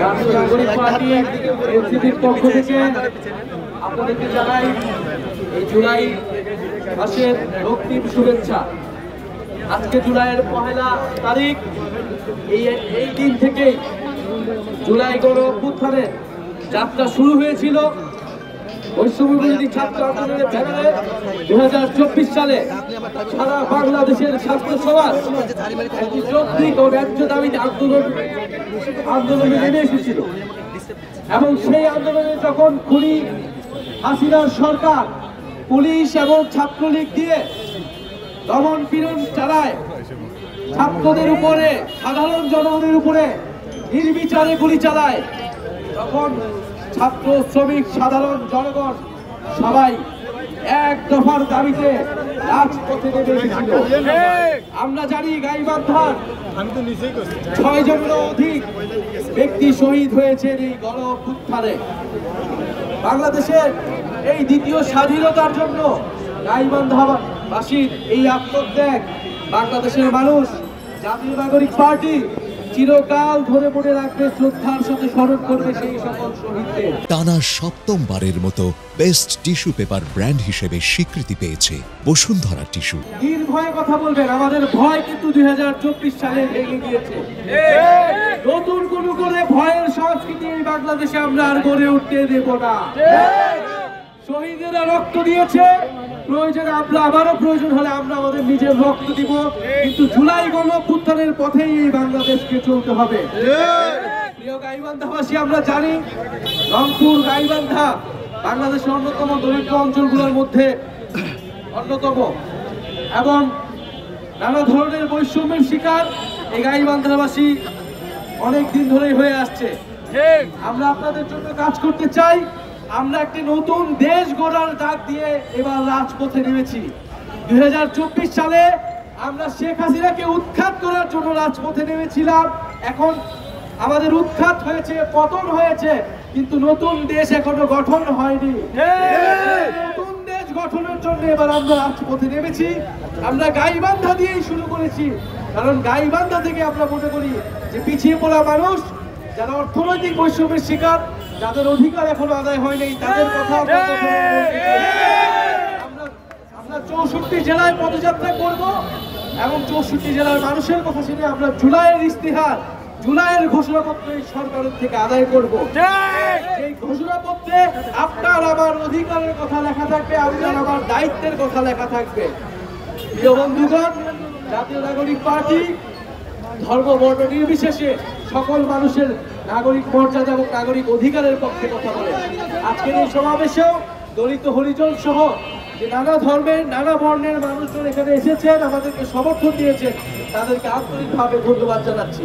জাতীয় নাগরিক পার্টি এনসিপির পক্ষ থেকে আপনাদেরকে জানাই এই জুলাই মাসের রক্তিম শুভেচ্ছা। আজকে জুলাইয়ের 1 তারিখ, এই দিন থেকেই জুলাই গণ অভ্যুত্থানের যাত্রা শুরু হয়েছিল। বৈষম্য বিরোধী ছাত্র আন্দোলনের ব্যানারে 2024 সালে সারা বাংলাদেশের ছাত্র সমাজ একটি যৌক্তিক ও ন্যায্য দাবিতে আন্দোলনে নেমে এসেছিল এবং সেই আন্দোলনে যখন খুনি হাসিনার সরকার পুলিশ এবং ছাত্রলীগ দিয়ে দমন পীড়ন চালায়, ছাত্রদের উপরে, সাধারণ জনগণের উপরে নির্বিচারে গুলি চালায়, তখন ছাত্র, শ্রমিক, সাধারণ জনগণ সবাই এক দফার দাবিতে রাজপথে নেমে এসেছিল। আমরা জানি গাইবান্ধার 6 জনেরও অধিক ব্যক্তি শহীদ হয়েছেন এই গণ অভ্যুত্থানে। বাংলাদেশের এই দ্বিতীয় স্বাধীনতার জন্য গাইবান্ধাবাসীর এই আত্মত্যাগ বাংলাদেশের মানুষ, জাতীয় নাগরিক পার্টি চিরকাল ধরে মনে রাখবে, শ্রদ্ধার সাথে স্মরণ করবে সেই সকল শহীদদের। টানা 7মবারের মতো বেস্ট টিস্যু পেপার ব্র্যান্ড হিসেবে স্বীকৃতি পেয়েছে বসুন্ধরা টিস্যু। নির্ভয়ে কথা বলবেন, আমাদের ভয় কিন্তু 2024 সালে ভেঙে গিয়েছে। নতুন কোন করে ভয়ের সংস্কৃতি এই বাংলাদেশে আমরা আর গড়ে উঠতে দেব না। শহীদেরা রক্ত দিয়েছে, প্রয়োজনে আমরা আবারও প্রয়োজন হলে আমরা আমাদের নিজের রক্ত দিব, কিন্তু জুলাই গণ অভ্যুত্থানের পথেই এই বাংলাদেশকে চলতে হবে। প্রিয় গাইবান্ধাবাসী, আমরা জানি রংপুর, গাইবান্ধা বাংলাদেশের অন্যতম দরিদ্র অঞ্চলগুলোর মধ্যে অন্যতম এবং নানা ধরনের বৈষম্যের শিকার এই গাইবান্ধাবাসী অনেক দিন ধরেই হয়ে আসছে। আমরা আপনাদের জন্য কাজ করতে চাই। আমরা একটি নতুন দেশ গড়ার ডাক দিয়ে এবার রাজপথে নেমেছি। 2024 সালে আমরা শেখ হাসিনাকে উৎখাত করার জন্য রাজপথে নেমেছিলাম। এখন আমাদের উৎখাত হয়েছে, পতন হয়েছে, কিন্তু নতুন দেশ এখনো গঠন হয়নি। নতুন দেশ গঠনের জন্য এবার আমরা রাজপথে নেমেছি। আমরা গাইবান্ধা দিয়েই শুরু করেছি, কারণ গাইবান্ধা থেকে আমরা মনে করি যে পিছিয়ে পড়া মানুষ, যারা অর্থনৈতিক বৈষম্যের শিকার, যাদের অধিকার এখনো আদায় হয়নি, তাদের কথা আমরা 64 জেলায় পদযাত্রা করব এবং 64 জেলার মানুষের কথা শুনে আমরা জুলাইয়ের ইস্তিহার, জুলাইয়ের ঘোষণাপত্র এই সরকারের থেকে আদায় করব। এই ঘোষণাপত্রে আপনার আমার অধিকারের কথা লেখা থাকবে, আপনার আমার দায়িত্বের কথা লেখা থাকবে। প্রিয় বন্ধুগণ, জাতীয় নাগরিক পার্টি ধর্ম বর্ণ নির্বিশেষে সকল মানুষের নাগরিক মর্যাদা এবং নাগরিক অধিকারের পক্ষে কথা বলে। আজকের এই সমাবেশেও দলিত, হরিজন সহ যে নানা ধর্মের, নানা বর্ণের মানুষজন এখানে এসেছেন, আমাদেরকে সমর্থন দিয়েছেন, তাদেরকে আন্তরিকভাবে ধন্যবাদ জানাচ্ছি।